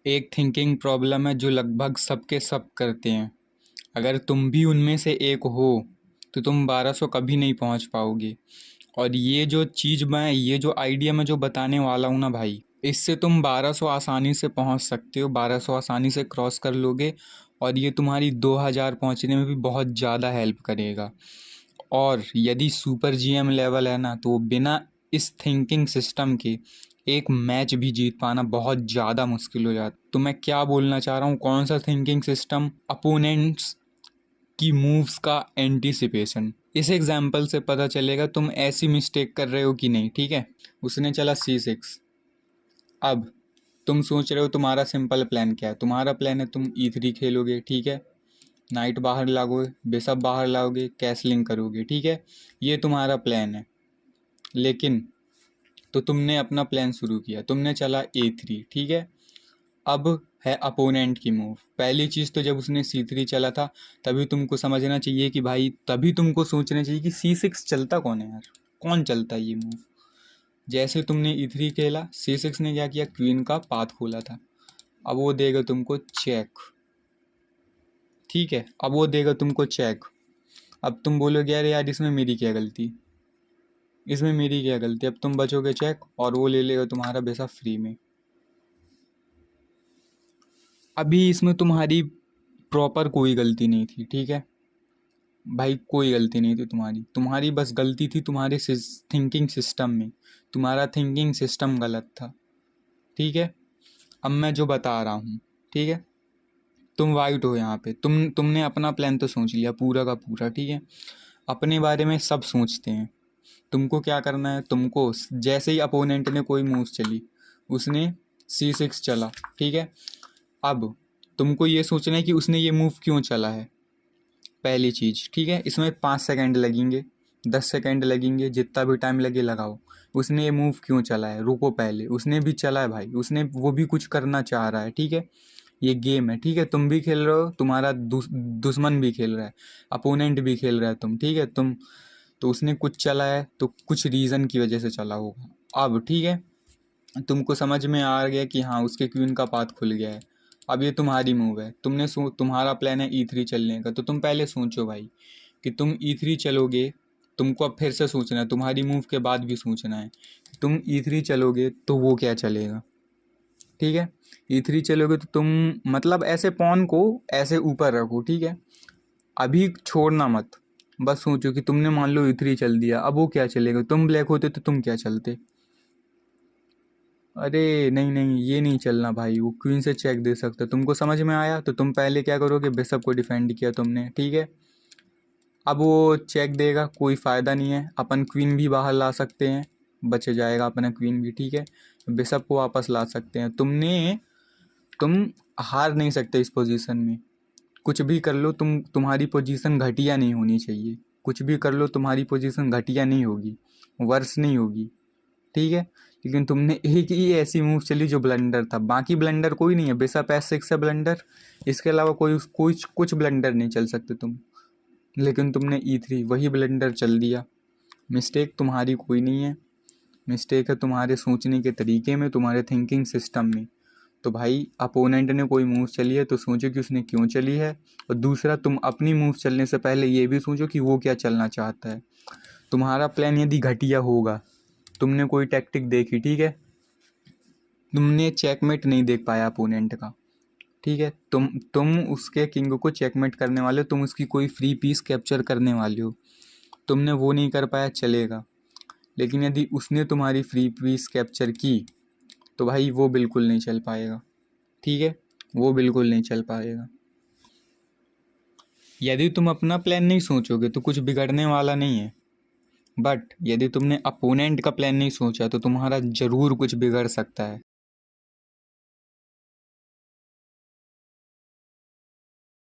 एक thinking problem है जो लगभग सबके सब करते हैं। अगर तुम भी उनमें से एक हो तो तुम 1200 कभी नहीं पहुंच पाओगे। और ये जो आइडिया मैं जो बताने वाला हूँ ना भाई, इससे तुम 1200 आसानी से पहुंच सकते हो, 1200 आसानी से क्रॉस कर लोगे। और ये तुम्हारी 2000 पहुंचने में भी बहुत ज़्यादा हेल्प करेगा। और यदि सुपर जीएम लेवल है ना, तो बिना इस थिंकिंग सिस्टम के एक मैच भी जीत पाना बहुत ज़्यादा मुश्किल हो जाता। तो मैं क्या बोलना चाह रहा हूँ, कौन सा थिंकिंग सिस्टम? अपोनेंट्स की मूव्स का एंटीसिपेशन। इस एग्जाम्पल से पता चलेगा तुम ऐसी मिस्टेक कर रहे हो कि नहीं। ठीक है, उसने चला C6। अब तुम सोच रहे हो तुम्हारा सिंपल प्लान क्या है। तुम्हारा प्लान है तुम E3 खेलोगे, ठीक है, नाइट बाहर लाओगे, बिशप बाहर लाओगे, कैसलिंग करोगे, ठीक है, ये तुम्हारा प्लान है। लेकिन तो तुमने अपना प्लान शुरू किया, तुमने चला A3, ठीक है। अब है अपोनेंट की मूव। पहली चीज़ तो जब उसने C3 चला था, तभी तुमको समझना चाहिए कि भाई, तभी तुमको सोचना चाहिए कि C6 चलता कौन है यार, कौन चलता है ये मूव। जैसे तुमने E3 खेला, C6 ने क्या किया, क्वीन का पाथ खोला था। अब वो देगा तुमको चेक, ठीक है, अब वो देगा तुमको चेक। अब तुम बोलोगे यार यार इसमें मेरी क्या गलती, इसमें मेरी क्या गलती। अब तुम बचोगे चेक और वो ले लेगा तुम्हारा बिशप फ्री में। अभी इसमें तुम्हारी प्रॉपर कोई गलती नहीं थी, ठीक है भाई, कोई गलती नहीं थी तुम्हारी। तुम्हारी बस गलती थी तुम्हारे थिंकिंग सिस्टम में। तुम्हारा थिंकिंग सिस्टम गलत था, ठीक है। अब मैं जो बता रहा हूँ, ठीक है, तुम वाइट हो यहाँ पे। तुमने अपना प्लान तो सोच लिया पूरा का पूरा, ठीक है। अपने बारे में सब सोचते हैं। तुमको क्या करना है, तुमको जैसे ही अपोनेंट ने कोई मूव चली, उसने C6 चला, ठीक है। अब तुमको ये सोचना है कि उसने ये मूव क्यों चला है, पहली चीज़, ठीक है। इसमें 5 सेकेंड लगेंगे, 10 सेकेंड लगेंगे, जितना भी टाइम लगे लगाओ। उसने ये मूव क्यों चला है, रुको पहले, उसने भी चला है भाई, उसने वो भी कुछ करना चाह रहा है, ठीक है। ये गेम है, ठीक है, तुम भी खेल रहे हो, तुम्हारा दुश्मन भी खेल रहा है, अपोनेंट भी खेल रहा है, तुम, ठीक है, तुम। तो उसने कुछ चला है तो कुछ रीज़न की वजह से चला होगा। अब ठीक है, तुमको समझ में आ गया कि हाँ उसके क्वीन का पाथ खुल गया है। अब ये तुम्हारी मूव है, तुम्हारा प्लान है E3 चलने का। तो तुम पहले सोचो भाई कि तुम E3 चलोगे। तुमको अब फिर से सोचना है, तुम्हारी मूव के बाद भी सोचना है, तुम E3 चलोगे तो वो क्या चलेगा, ठीक है। E3 चलोगे तो तुम, मतलब ऐसे पॉन को ऐसे ऊपर रखो, ठीक है, अभी छोड़ना मत। बस सोचो कि तुमने मान लो E3 चल दिया, अब वो क्या चलेगा। तुम ब्लैक होते तो तुम क्या चलते। अरे नहीं नहीं, ये नहीं चलना भाई, वो क्वीन से चेक दे सकता। तुमको समझ में आया, तो तुम पहले क्या करोगे, बिशप को डिफेंड किया तुमने, ठीक है। अब वो चेक देगा, कोई फ़ायदा नहीं है, अपन क्वीन भी बाहर ला सकते हैं, बच जाएगा अपना क्वीन भी, ठीक है। बिशप को वापस ला सकते हैं। तुम हार नहीं सकते इस पोजीशन में। कुछ भी कर लो, तुम्हारी पोजीशन घटिया नहीं होनी चाहिए। कुछ भी कर लो, तुम्हारी पोजीशन घटिया नहीं होगी, वर्स नहीं होगी, ठीक है। लेकिन तुमने एक ही ऐसी मूव चली जो ब्लंडर था, बाकी ब्लंडर कोई नहीं है। बिशप S6 है ब्लंडर, इसके अलावा कोई कुछ ब्लंडर नहीं चल सकते तुम। लेकिन तुमने E3 वही ब्लंडर चल दिया। मिस्टेक तुम्हारी कोई नहीं है, मिस्टेक है तुम्हारे सोचने के तरीके में, तुम्हारे थिंकिंग सिस्टम में। तो भाई, अपोनेंट ने कोई मूव चली है तो सोचो कि उसने क्यों चली है। और दूसरा, तुम अपनी मूव चलने से पहले ये भी सोचो कि वो क्या चलना चाहता है। तुम्हारा प्लान यदि घटिया होगा, तुमने कोई टैक्टिक देखी, ठीक है, तुमने चेकमेट नहीं देख पाया अपोनेंट का, ठीक है, तुम उसके किंग को चेकमेट करने वाले हो, तुम उसकी कोई फ्री पीस कैप्चर करने वाले हो, तुमने वो नहीं कर पाया, चलेगा। लेकिन यदि उसने तुम्हारी फ्री पीस कैप्चर की, तो भाई वो बिल्कुल नहीं चल पाएगा, ठीक है, वो बिल्कुल नहीं चल पाएगा। यदि तुम अपना प्लान नहीं सोचोगे तो कुछ बिगड़ने वाला नहीं है। बट यदि तुमने अपोनेंट का प्लान नहीं सोचा तो तुम्हारा ज़रूर कुछ बिगड़ सकता है।